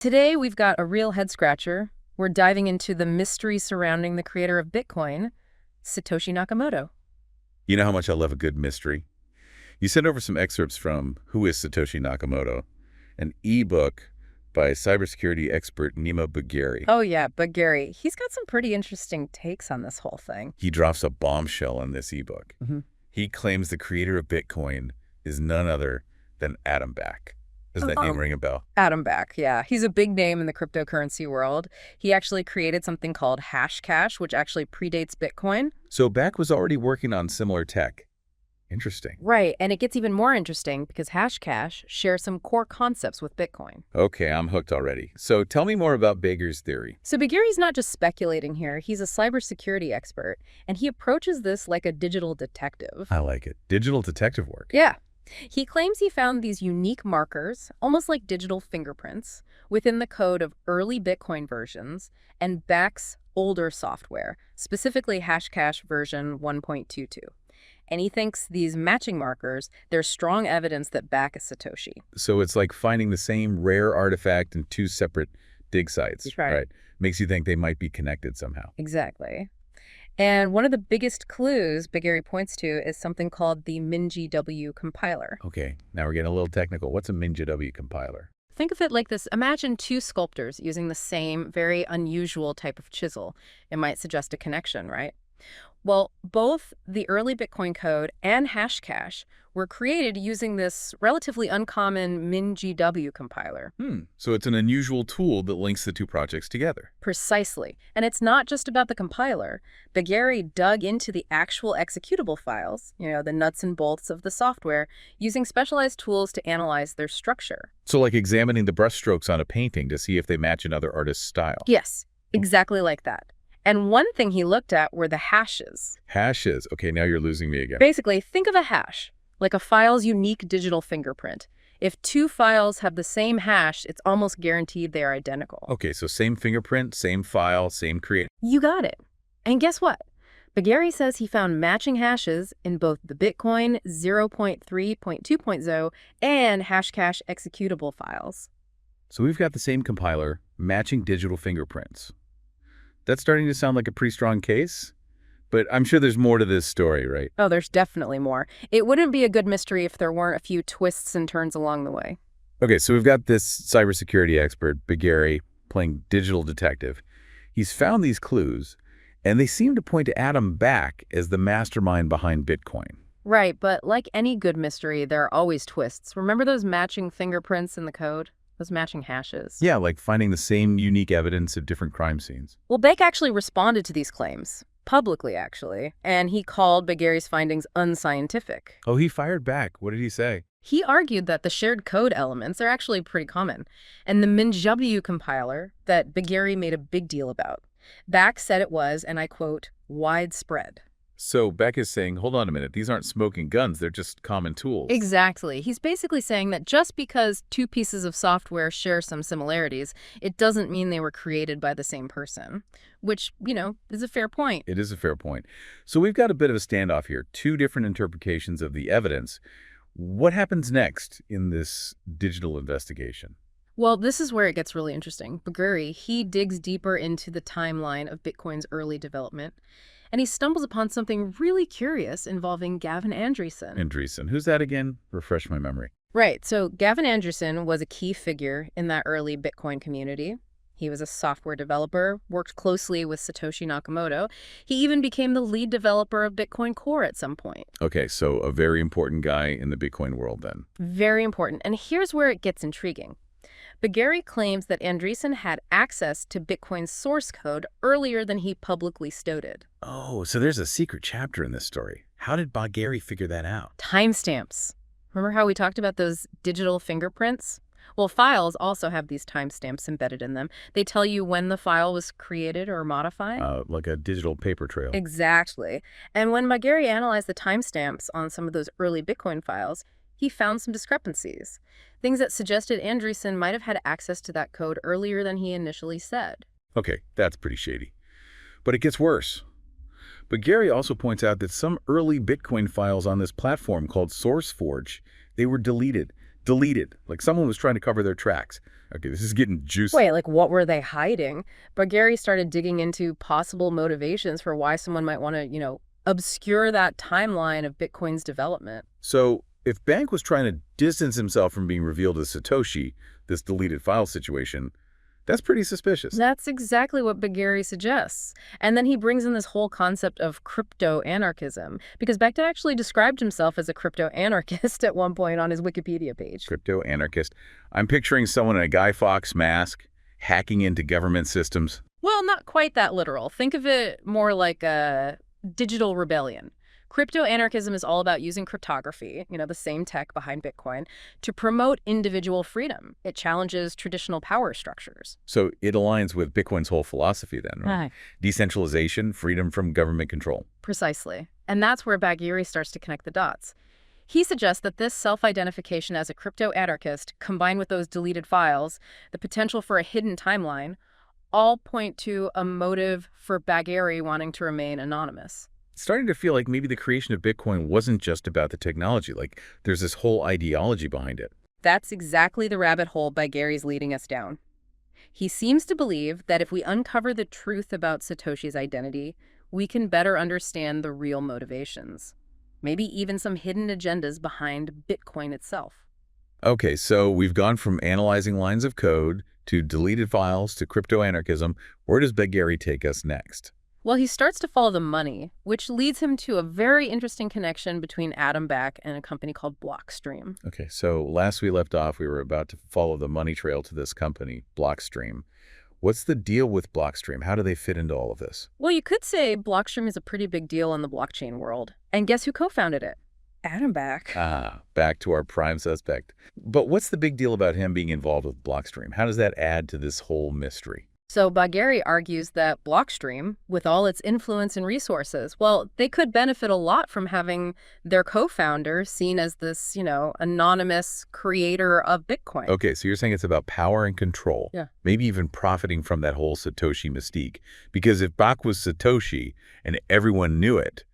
Today, we've got a real head-scratcher. We're diving into the mystery surrounding the creator of Bitcoin, Satoshi Nakamoto. You know how much I love a good mystery? You sent over some excerpts from Who is Satoshi Nakamoto, an e-book by cybersecurity expert Nima Bagheri. Oh yeah, Bagheri. He's got some pretty interesting takes on this whole thing. He drops a bombshell in this e-book. Mm-hmm. He claims the creator of Bitcoin is none other than Adam Back. Does that name ring a bell? Adam Back, yeah. He's a big name in the cryptocurrency world. He actually created something called Hashcash, which actually predates Bitcoin. So Back was already working on similar tech. Interesting. Right, and it gets even more interesting because Hashcash shares some core concepts with Bitcoin. Okay, I'm hooked already. So tell me more about Bagheri's theory. So Bagheri's not just speculating here, he's a cybersecurity expert, and he approaches this like a digital detective. I like it. Digital detective work. Yeah. He claims he found these unique markers, almost like digital fingerprints, within the code of early Bitcoin versions and Back's older software, specifically Hashcash version 1.22. And he thinks these matching markers, they're strong evidence that Back is Satoshi. So it's like finding the same rare artifact in two separate dig sites. That's right. Makes you think they might be connected somehow. Exactly. And one of the biggest clues Bagheri points to is something called the MinGW compiler. Okay, now we're getting a little technical. What's a MinGW compiler? Think of it like this. Imagine two sculptors using the same, very unusual type of chisel. It might suggest a connection, right? Well, both the early Bitcoin code and Hashcash were created using this relatively uncommon MinGW compiler. So it's an unusual tool that links the two projects together. Precisely. And it's not just about the compiler. Bagheri dug into the actual executable files, the nuts and bolts of the software, using specialized tools to analyze their structure. So like examining the brushstrokes on a painting to see if they match another artist's style. Yes, exactly like that. And one thing he looked at were the hashes. Hashes. Okay, now you're losing me again. Basically, think of a hash, like a file's unique digital fingerprint. If two files have the same hash, it's almost guaranteed they are identical. Okay, so same fingerprint, same file, same creator. You got it. And guess what? Bagheri says he found matching hashes in both the Bitcoin 0.3.2.0 and Hashcash executable files. So we've got the same compiler, matching digital fingerprints. That's starting to sound like a pretty strong case, but I'm sure there's more to this story, right? Oh, there's definitely more. It wouldn't be a good mystery if there weren't a few twists and turns along the way. Okay, so we've got this cybersecurity expert, Bagheri, playing digital detective. He's found these clues, and they seem to point to Adam Back as the mastermind behind Bitcoin. Right, but like any good mystery, there are always twists. Remember those matching fingerprints in the code? Those matching hashes. Yeah, like finding the same unique evidence of different crime scenes. Well, Beck actually responded to these claims, publicly actually, and he called Bagheri's findings unscientific. Oh, he fired back. What did he say? He argued that the shared code elements are actually pretty common, and the MinGW compiler that Bagheri made a big deal about. Back said it was, and I quote, widespread. So Beck is saying, hold on a minute, these aren't smoking guns, they're just common tools. Exactly. He's basically saying that just because two pieces of software share some similarities, it doesn't mean they were created by the same person, which, is a fair point. It is a fair point. So we've got a bit of a standoff here, two different interpretations of the evidence. What happens next in this digital investigation? Well, this is where it gets really interesting. Bagheri, he digs deeper into the timeline of Bitcoin's early development, and he stumbles upon something really curious involving Gavin Andresen. Andresen. Who's that again? Refresh my memory. Right. So Gavin Andresen was a key figure in that early Bitcoin community. He was a software developer, worked closely with Satoshi Nakamoto. He even became the lead developer of Bitcoin Core at some point. Okay, so a very important guy in the Bitcoin world then. Very important. And here's where it gets intriguing. Bagheri claims that Andresen had access to Bitcoin's source code earlier than he publicly stated. Oh, so there's a secret chapter in this story. How did Bagheri figure that out? Timestamps. Remember how we talked about those digital fingerprints? Well, files also have these timestamps embedded in them. They tell you when the file was created or modified. Like a digital paper trail. Exactly. And when Bagheri analyzed the timestamps on some of those early Bitcoin files, he found some discrepancies. Things that suggested Andresen might have had access to that code earlier than he initially said. Okay, that's pretty shady. But it gets worse. Bagheri also points out that some early Bitcoin files on this platform called SourceForge, they were deleted, deleted, like someone was trying to cover their tracks. Okay, this is getting juicy. Wait, like what were they hiding? Bagheri started digging into possible motivations for why someone might want to, obscure that timeline of Bitcoin's development. So if Bank was trying to distance himself from being revealed as Satoshi, this deleted file situation, that's pretty suspicious. That's exactly what Bagheri suggests. And then he brings in this whole concept of crypto-anarchism, because Bakhtin actually described himself as a crypto-anarchist at one point on his Wikipedia page. Crypto-anarchist. I'm picturing someone in a Guy Fawkes mask hacking into government systems. Well, not quite that literal. Think of it more like a digital rebellion. Crypto-anarchism is all about using cryptography, the same tech behind Bitcoin, to promote individual freedom. It challenges traditional power structures. So it aligns with Bitcoin's whole philosophy then, right? Right. Decentralization, freedom from government control. Precisely. And that's where Bagheri starts to connect the dots. He suggests that this self-identification as a crypto-anarchist, combined with those deleted files, the potential for a hidden timeline, all point to a motive for Bagheri wanting to remain anonymous. Starting to feel like maybe the creation of Bitcoin wasn't just about the technology. Like there's this whole ideology behind it. That's exactly the rabbit hole Bagheri's leading us down. He seems to believe that if we uncover the truth about Satoshi's identity, we can better understand the real motivations. Maybe even some hidden agendas behind Bitcoin itself. Okay, so we've gone from analyzing lines of code to deleted files to crypto-anarchism. Where does Bagheri take us next? Well, he starts to follow the money, which leads him to a very interesting connection between Adam Back and a company called Blockstream. Okay, so last we left off, we were about to follow the money trail to this company, Blockstream. What's the deal with Blockstream? How do they fit into all of this? Well, you could say Blockstream is a pretty big deal in the blockchain world. And guess who co-founded it? Adam Back. Ah, back to our prime suspect. But what's the big deal about him being involved with Blockstream? How does that add to this whole mystery? So Bagheri argues that Blockstream, with all its influence and resources, well, they could benefit a lot from having their co-founder seen as this, anonymous creator of Bitcoin. Okay, so you're saying it's about power and control. Yeah. Maybe even profiting from that whole Satoshi mystique. Because if Bach was Satoshi and everyone knew it,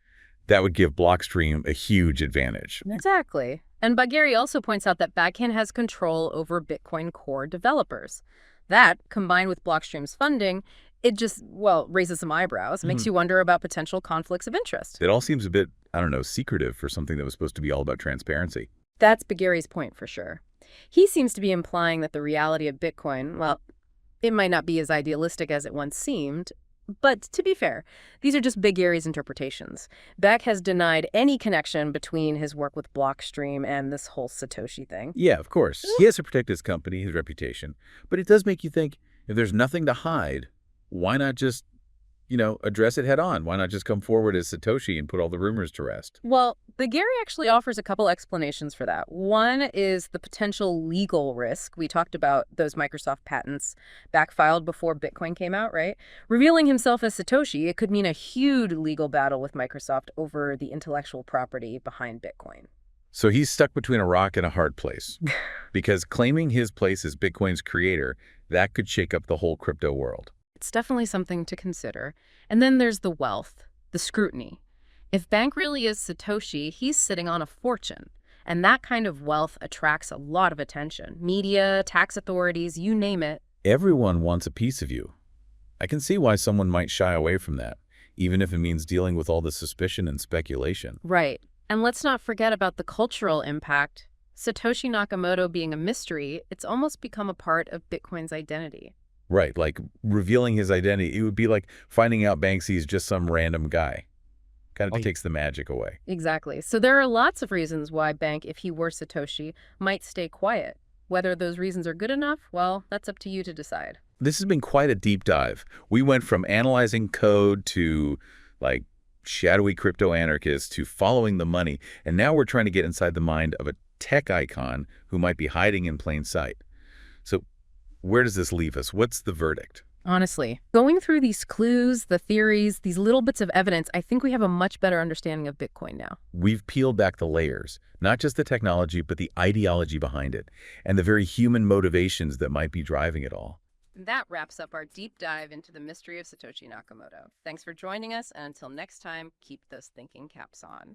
that would give Blockstream a huge advantage. Exactly. And Bagheri also points out that Backhand has control over Bitcoin core developers. That, combined with Blockstream's funding, it just, raises some eyebrows, makes you wonder about potential conflicts of interest. It all seems a bit, secretive for something that was supposed to be all about transparency. That's Bagheri's point for sure. He seems to be implying that the reality of Bitcoin, it might not be as idealistic as it once seemed. But to be fair, these are just Bagheri's interpretations. Beck has denied any connection between his work with Blockstream and this whole Satoshi thing. Yeah, of course. He has to protect his company, his reputation. But it does make you think, if there's nothing to hide, why not just, address it head on? Why not just come forward as Satoshi and put all the rumors to rest? Well, Bagheri actually offers a couple explanations for that. One is the potential legal risk. We talked about those Microsoft patents backfiled before Bitcoin came out, right? Revealing himself as Satoshi, it could mean a huge legal battle with Microsoft over the intellectual property behind Bitcoin. So he's stuck between a rock and a hard place. Because claiming his place as Bitcoin's creator, that could shake up the whole crypto world. It's definitely something to consider. And then there's the wealth, the scrutiny. If Bank really is Satoshi, he's sitting on a fortune. And that kind of wealth attracts a lot of attention. Media, tax authorities, you name it. Everyone wants a piece of you. I can see why someone might shy away from that, even if it means dealing with all the suspicion and speculation. Right. And let's not forget about the cultural impact. Satoshi Nakamoto being a mystery, it's almost become a part of Bitcoin's identity. Right, like revealing his identity. It would be like finding out Banksy's just some random guy. Kind of takes the magic away. Exactly. So there are lots of reasons why Bank, if he were Satoshi, might stay quiet. Whether those reasons are good enough, well, that's up to you to decide. This has been quite a deep dive. We went from analyzing code to, shadowy crypto anarchists to following the money, and now we're trying to get inside the mind of a tech icon who might be hiding in plain sight. So where does this leave us? What's the verdict? Honestly, going through these clues, the theories, these little bits of evidence, I think we have a much better understanding of Bitcoin now. We've peeled back the layers, not just the technology, but the ideology behind it, and the very human motivations that might be driving it all. That wraps up our deep dive into the mystery of Satoshi Nakamoto. Thanks for joining us, and until next time, keep those thinking caps on.